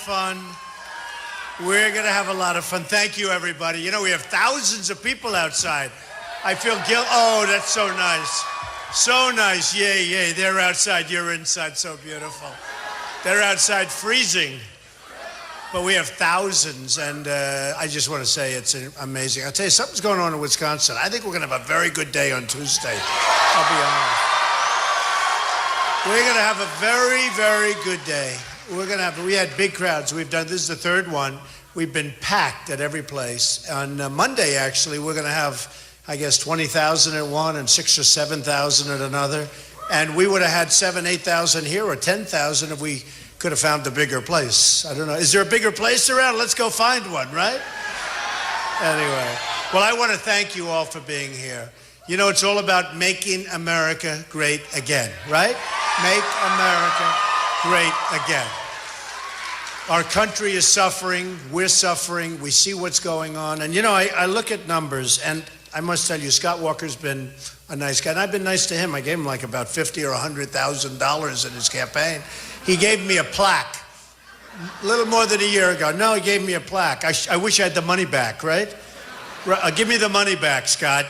fun. We're going to have a lot of fun. Thank you, everybody. You know, we have thousands of people outside. I feel guilty. Oh, that's so nice. So nice. Yay, yay. They're outside. You're inside. So beautiful. They're outside freezing. But we have thousands, and I just want to say it's amazing. I'll tell you, something's going on in Wisconsin. I think we're going to have a very good day on Tuesday. I'll be honest. We're going to have a very, very good day. We had big crowds. This is the third one. We've been packed at every place. On Monday, actually, we're going to have, I guess, 20,000 at one and 6,000 or 7,000 at another. And we would have had 7,000, 8,000 here or 10,000 if we could have found a bigger place. I don't know. Is there a bigger place around? Let's go find one, right? Anyway, well, I want to thank you all for being here. You know, it's all about making America great again, right? Make America great again. Our country is suffering. We're suffering. We see what's going on. And, you know, I look at numbers, and I must tell you, Scott Walker's been a nice guy. And I've been nice to him. I gave him like about $50,000 or $100,000 in his campaign. He gave me a plaque a little more than a year ago. No, he gave me a plaque. I wish I had the money back, right? Give me the money back, Scott.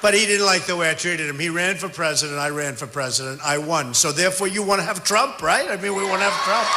But he didn't like the way I treated him. He ran for president. I ran for president. I won. So therefore, you want to have Trump, right? I mean, we want to have Trump.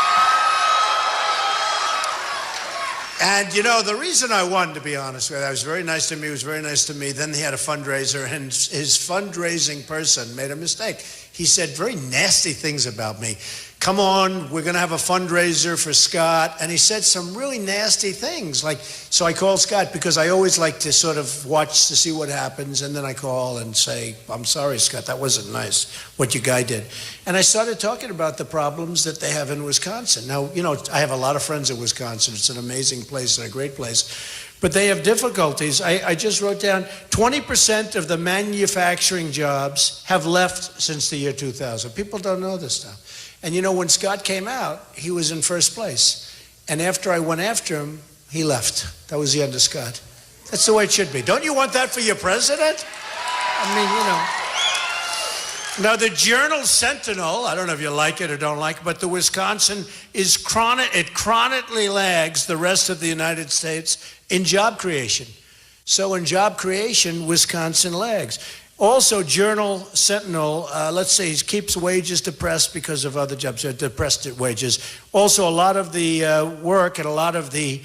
And, you know, the reason I won, to be honest with you, I was very nice to me. He was very nice to me. Then he had a fundraiser, and his fundraising person made a mistake. He said very nasty things about me. Come on, we're going to have a fundraiser for Scott. And he said some really nasty things. So I called Scott because I always like to sort of watch to see what happens. And then I call and say, I'm sorry, Scott, that wasn't nice, what your guy did. And I started talking about the problems that they have in Wisconsin. Now, you know, I have a lot of friends in Wisconsin. It's an amazing place and a great place. But they have difficulties. I just wrote down 20% of the manufacturing jobs have left since the year 2000. People don't know this stuff. And you know, when Scott came out, he was in first place. And after I went after him, he left. That was the end of Scott. That's the way it should be. Don't you want that for your president? I mean, you know. Now, the Journal Sentinel, I don't know if you like it or don't like it, but the Wisconsin is chronically lags the rest of the United States in job creation. So in job creation, Wisconsin lags. Also, Journal Sentinel, let's say, keeps wages depressed because of other jobs, depressed wages. Also, a lot of the work and a lot of the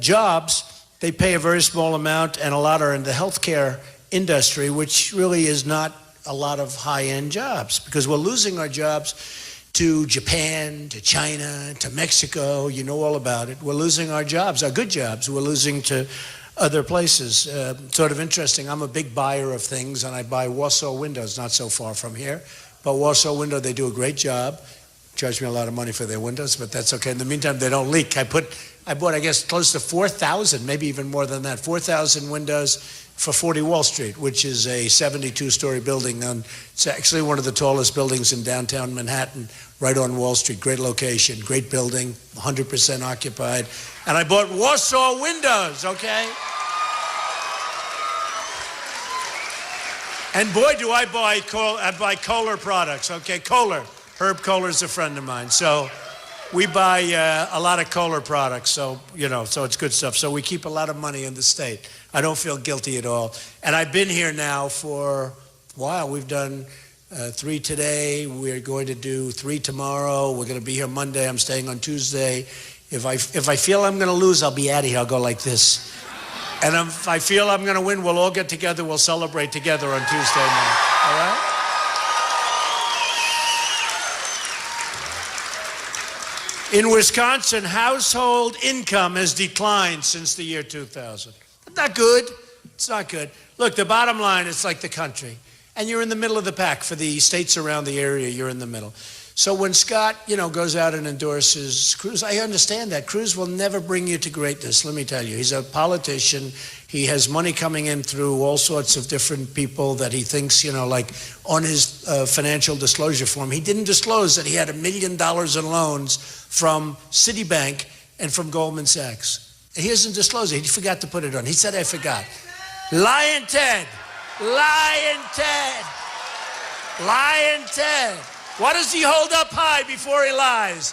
jobs, they pay a very small amount, and a lot are in the healthcare industry, which really is not a lot of high-end jobs, because we're losing our jobs to Japan, to China, to Mexico. You know all about it. We're losing our jobs, our good jobs. We're losing to other places. Sort of interesting. I'm a big buyer of things, and I buy Warsaw Windows, not so far from here. But Warsaw Window, they do a great job. Charge me a lot of money for their windows, but that's okay. In the meantime, they don't leak. I bought, I guess, close to 4,000, maybe even more than that, 4,000 windows for 40 Wall Street, which is a 72-story building. It's actually one of the tallest buildings in downtown Manhattan, right on Wall Street. Great location, great building, 100% occupied. And I bought Warsaw Windows, okay? And boy, do I buy Kohler products, okay? Kohler. Herb Kohler's a friend of mine. So we buy a lot of Kohler products, so, you know, so it's good stuff. So we keep a lot of money in the state. I don't feel guilty at all. And I've been here now for a while. We've done 3 today. We're going to do 3 tomorrow. We're going to be here Monday. I'm staying on Tuesday. If I feel I'm going to lose, I'll be out of here. I'll go like this. And if I feel I'm going to win, we'll all get together. We'll celebrate together on Tuesday night. All right? In Wisconsin, household income has declined since the year 2000. Not good. It's not good. Look, the bottom line, it's like the country. And you're in the middle of the pack. For the states around the area, you're in the middle. So when Scott, you know, goes out and endorses Cruz, I understand that. Cruz will never bring you to greatness, let me tell you. He's a politician. He has money coming in through all sorts of different people that he thinks, you know, like on his financial disclosure form. He didn't disclose that he had $1 million in loans from Citibank and from Goldman Sachs. He hasn't disclosed it. He forgot to put it on. He said, I forgot. Lying Ted. Lying Ted. Lying Ted. What does he hold up high before he lies?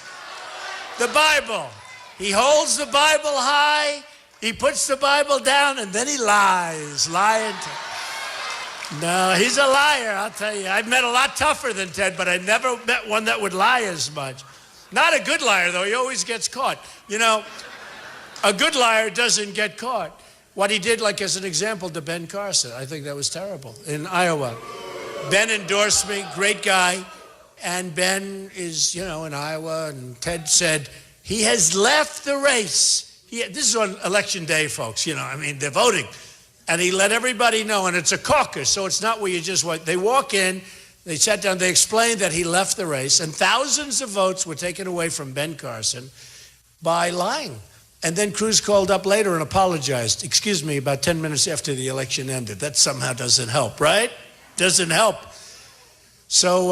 The Bible. He holds the Bible high, he puts the Bible down, and then he lies. Lying. No, he's a liar, I'll tell you. I've met a lot tougher than Ted, but I never met one that would lie as much. Not a good liar, though. He always gets caught. You know, a good liar doesn't get caught. What he did, like as an example, to Ben Carson, I think that was terrible, in Iowa. Ben endorsed me, great guy, and Ben is, you know, in Iowa, and Ted said, he has left the race. This is on election day, folks, you know, I mean, they're voting. And he let everybody know, and it's a caucus, so it's not where you just walk. They walk in, they sat down, they explained that he left the race, and thousands of votes were taken away from Ben Carson by lying. And then Cruz called up later and apologized. Excuse me, about 10 minutes after the election ended. That somehow doesn't help, right? Doesn't help. So,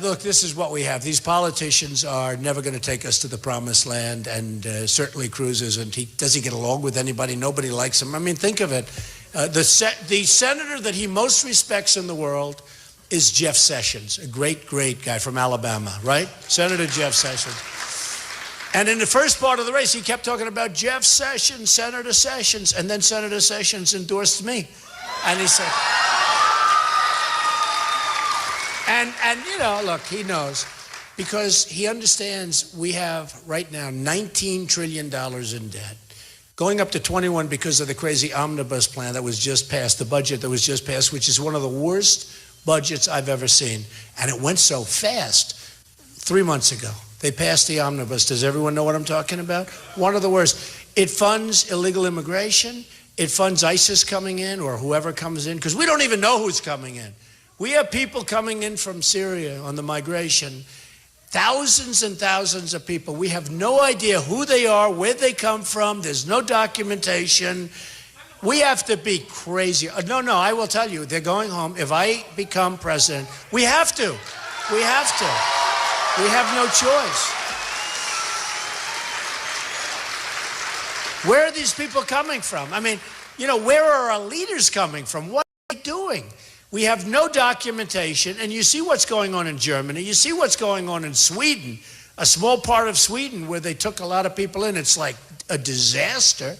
look, this is what we have. These politicians are never going to take us to the promised land, and certainly Cruz isn't. Does he get along with anybody? Nobody likes him. I mean, think of it. The senator that he most respects in the world is Jeff Sessions, a great, great guy from Alabama, right? Senator Jeff Sessions. And in the first part of the race, he kept talking about Jeff Sessions, Senator Sessions, and then Senator Sessions endorsed me. And he said, and you know, look, he knows, because he understands we have right now $19 trillion in debt, going up to 21 because of the crazy omnibus plan that was just passed, the budget that was just passed, which is one of the worst budgets I've ever seen. And it went so fast 3 months ago. They passed the omnibus. Does everyone know what I'm talking about? One of the worst. It funds illegal immigration. It funds ISIS coming in, or whoever comes in, because we don't even know who's coming in. We have people coming in from Syria on the migration, thousands and thousands of people. We have no idea who they are, where they come from. There's no documentation. We have to be crazy. No, I will tell you, they're going home. If I become president, we have to. We have to. We have no choice. Where are these people coming from? I mean, you know, where are our leaders coming from? What are they doing? We have no documentation, and you see what's going on in Germany. You see what's going on in Sweden, a small part of Sweden where they took a lot of people in. It's like a disaster.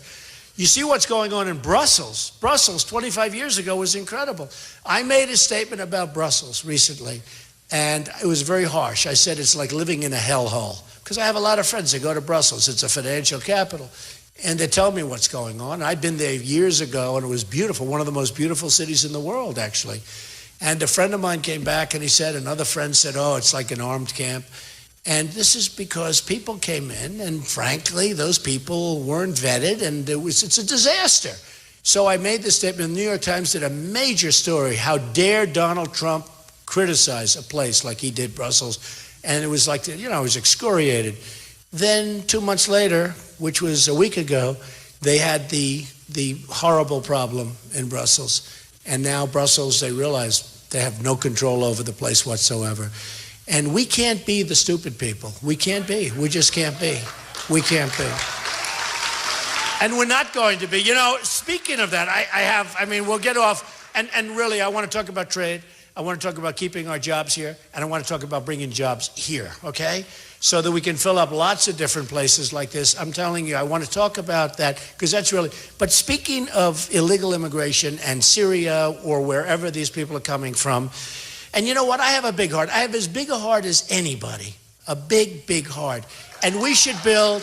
You see what's going on in Brussels. Brussels, 25 years ago, was incredible. I made a statement about Brussels recently, and it was very harsh. I said it's like living in a hellhole, because I have a lot of friends that go to Brussels. It's a financial capital. And they tell me what's going on. I'd been there years ago, and it was beautiful, one of the most beautiful cities in the world, actually. And a friend of mine came back, and he said, another friend said, oh, it's like an armed camp. And this is because people came in, and frankly, those people weren't vetted, and it's a disaster. So I made this statement. The New York Times did a major story, how dare Donald Trump criticize a place like he did Brussels. And it was like, you know, I was excoriated. Then 2 months later, which was a week ago, they had the horrible problem in Brussels. And now Brussels, they realize they have no control over the place whatsoever. And we can't be the stupid people. We can't be. We just can't be. We can't be. And we're not going to be. You know, speaking of that, I mean, we'll get off. And really, I want to talk about trade. I want to talk about keeping our jobs here. And I want to talk about bringing jobs here, okay? So that we can fill up lots of different places like this. I'm telling you, I want to talk about that, because that's really, but speaking of illegal immigration and Syria or wherever these people are coming from, and you know what, I have a big heart. I have as big a heart as anybody, a big, big heart. And we should build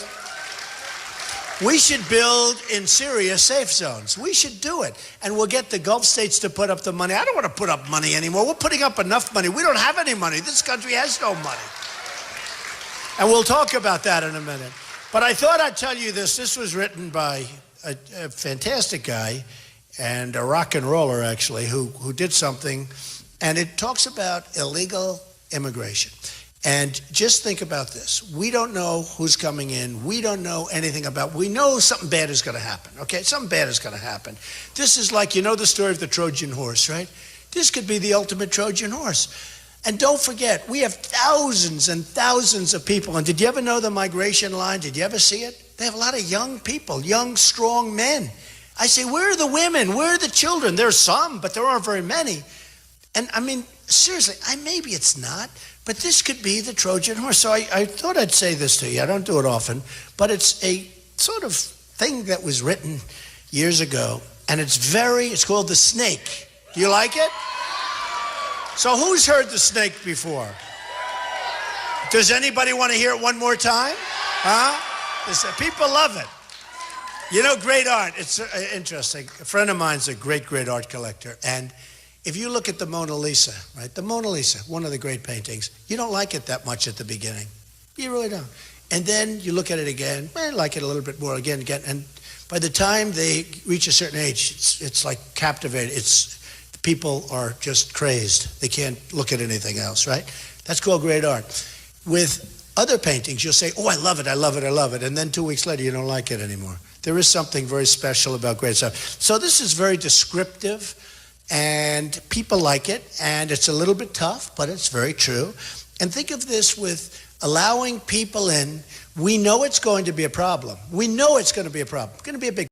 in Syria safe zones. We should do it. And we'll get the Gulf states to put up the money. I don't want to put up money anymore. We're putting up enough money. We don't have any money. This country has no money. And we'll talk about that in a minute. But I thought I'd tell you this. This was written by a fantastic guy, and a rock and roller, actually, who did something. And it talks about illegal immigration. And just think about this. We don't know who's coming in. We don't know anything about, we know something bad is going to happen, okay? Something bad is going to happen. This is like, you know the story of the Trojan horse, right? This could be the ultimate Trojan horse. And don't forget, we have thousands and thousands of people. And did you ever know the migration line? Did you ever see it? They have a lot of young people, young, strong men. I say, where are the women? Where are the children? There's some, but there aren't very many. And I mean, seriously, maybe it's not, but this could be the Trojan horse. So I thought I'd say this to you. I don't do it often, but it's a sort of thing that was written years ago, and it's called The Snake. Do you like it? So who's heard The Snake before? Does anybody want to hear it one more time? Huh? People love it. You know, great art. It's interesting. A friend of mine's a great, great art collector. And if you look at the Mona Lisa, right? The Mona Lisa, one of the great paintings, you don't like it that much at the beginning. You really don't. And then you look at it again, like it a little bit more again. And by the time they reach a certain age, it's like captivating. People are just crazed. They can't look at anything else, right? That's called great art. With other paintings, you'll say, oh, I love it, I love it, I love it. And then 2 weeks later, you don't like it anymore. There is something very special about great stuff. So this is very descriptive, and people like it, and it's a little bit tough, but it's very true. And think of this with allowing people in. We know it's going to be a problem. We know it's going to be a problem. It's going to be a big